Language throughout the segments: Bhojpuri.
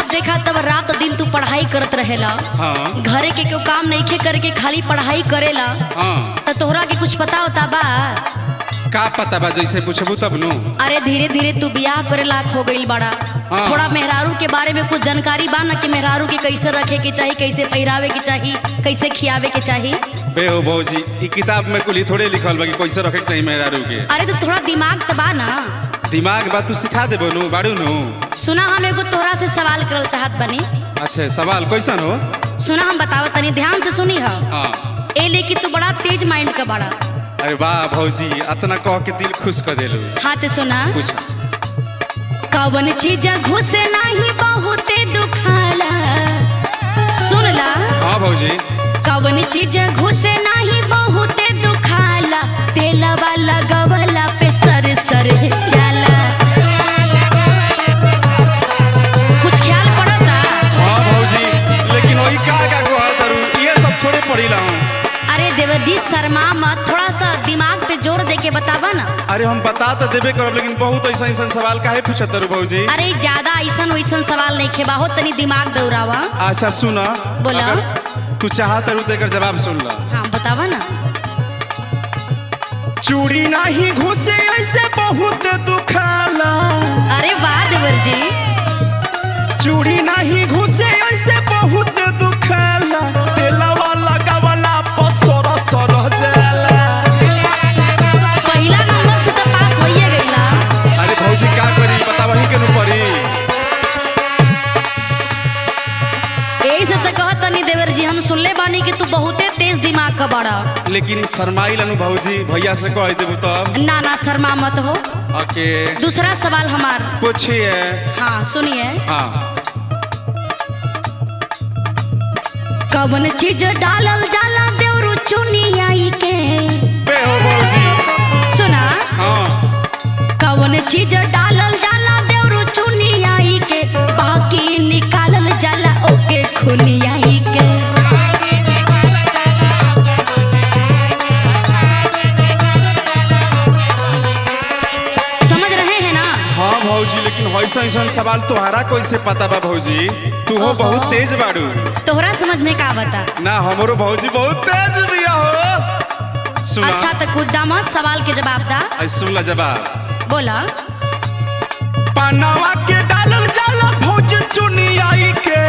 जब देखा तब रात दिन तू पढ़ाई करत रहेला। हाँ। घरे के क्यों काम नहीं करके खाली पढ़ाई करेला। हाँ। तो तोहरा के कुछ पता होता बा? का पता बा, जैसे पूछबू तब नु। अरे धीरे धीरे तू बियाह करे लायक हो गई बड़ा। हाँ। थोड़ा मेहरारू के बारे में कुछ जानकारी बा ना कि मेहरारू के कैसे रखे के चाहिए, कैसे पहिरावे के चाहिए, कैसे खियावे के चाहिए। बे हो भौजी, ई किताब में कुल थोड़े लिखल बा कि कैसे रखे के चाहिए मेहरारू के। अरे तो थोड़ा दिमाग तो बा ना। दिमाग बा, तू सिखा देबो नु बाड़ू नु। सुना हम एगो तोहरा से सवाल करल चाहत बनी। अच्छा सवाल कैसन हो? सुना हम बतावत तनी, ध्यान से सुनी हो। हाँ। ए लेकिन तू बड़ा तेज माइंड का बड़ा। अरे वाह भौजी, इतना कह के दिल खुश कर देलू। हाँ तो सुना। पूछ। कवन चीज घुसे नहीं बहुते दुखाला। सुन ला। हाँ भौजी। कवन चीज घुसे नहीं बहुते दुखाला, तेलवा लगवला पे सर सर जाला। कुछ ख्याल पड़ता? हाँ भौजी, लेकिन वही का कहत तारू, ये सब थोड़े पढ़िला हूं। अरे देवर जी शर्मा मत, थोड़ा सा दिमाग पे जोर दे के बतावा ना। अरे हम बता तो देबे करब, लेकिन बहुत ऐसा ऐसा सवाल काहे पूछत तारू भौजी? अरे ज्यादा ऐसा वैसन सवाल नहीं खेबा हो, तनी दिमाग दौड़ावा। अच्छा सुना। बोला। अगर तू चाहत तारू तो एकर जवाब सुन ला। हाँ बतावा ना। चूड़ी नहीं घुसे ऐसे बहुत दुखाला। अरे वाह देवर जी। चूड़ी नहीं घुसे ऐसे बहुत दुखाला, तेलवा लगावला पर सर सर जाला। पहला नंबर से तो पास होइए गईला। अरे भौजी का करी, बता वही के नु पड़ी। यही से तो कहत तनी देवर जी, हम सुनले बानी कि तू बहुते तेज दिमाग का बड़ा। लेकिन शर्माई लनु भौजी, भैया से कह देबू तब। ना ना शर्मा मत हो। ओके। दूसरा सवाल हमार। पूछिए। हाँ सुनिए। हाँ। कवन चीज डालल जाला देवरू चुनियाई के। बे हो भौजी। सुना। हाँ। कवन चीज डालल जाला देवरू चुनियाई के, बाकी निकालल जाला ओके खुनियाई के। समझ रहे हैं ना? हाँ भौजी, लेकिन ऐसा ऐसा सवाल तुम्हारा कैसे पता बा भौजी? तू हो बहुत तेज बाड़ू। तोहरा समझ में का बता? ना हमरो भौजी बहुत तेज बिया हो। सुना। अच्छा तो खुदा मत, सवाल के जवाब दा। आई सुन ला जवाब। बोला। पनावा के डालल जाला भौजी चुनियाई के।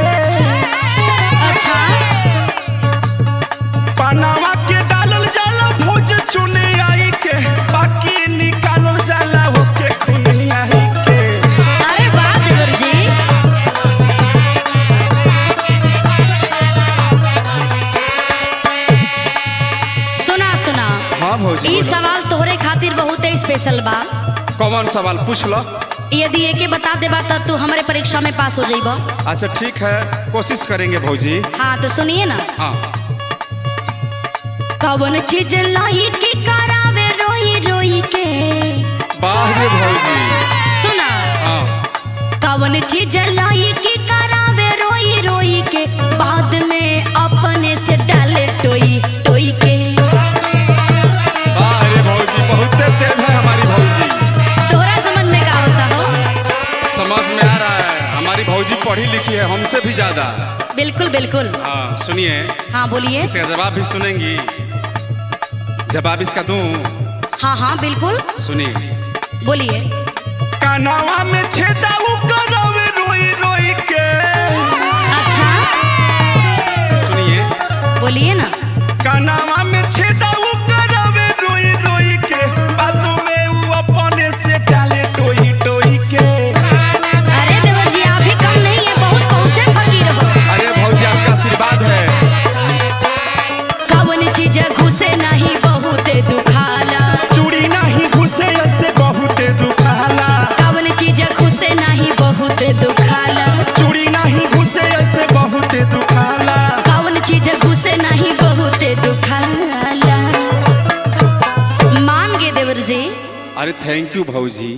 अच्छा। पनावा के डालल जाला भौजी चुनियाई के, बाकी निकालल जाला ओके खुनियाई के। अरे वाह देवर जी। सुना सुना। हाँ भौजी। ई सवाल तोहरे खातिर बहुत स्पेशल बा। कौन सवाल पूछ लो? यदि एके बता देबा तो तू हमारे परीक्षा में पास हो जाइबा। अच्छा ठीक है, कोशिश करेंगे भौजी। हाँ तो सुनिए ना। हाँ। कवन चीज लाई की करावे रोई रोई के। वाह रे भौजी। सुना। हाँ। कवन चीज लाई की करावे रोई रोई के, बाद में अपने से डाले टोई टोई के। वाह रे भौजी, बहुत तेज है हमारी भौजी। तोहरा समझ में का होता हो? समझ में आ रहा है, हमारी भौजी पढ़ी लिखी है हमसे भी ज्यादा। बिल्कुल बिल्कुल। हाँ सुनिए। हाँ बोलिए। इसका जवाब भी सुनेंगी? जवाब इसका दूं? हाँ हाँ बिल्कुल। सुनिए। बोलिए। कानावा में छेदा करावे रोई रोई के। अच्छा। सुनिए। बोलिए ना। कानावा में छेदा करावे रोई रोई के, बातों में वो अपने से डाले टोई टोई के। अरे देवर जी आप भी कम नहीं है, बहुत पहुंचे फकीर हो। अरे भौजी आपका आशीर्वाद है। कवन चीज घुसे नहीं बहुते दुखाला। चूड़ी नहीं घुसे ऐसे बहुत दुखाला। कवन चीज घुसे नहीं बहुते दुखाला। चूड़ी नहीं घुसे ऐसे बहुत दुखाला। कवन चीज घुसे नहीं बहुते दुखाला। मान गए देवर जी। अरे थैंक यू भौजी।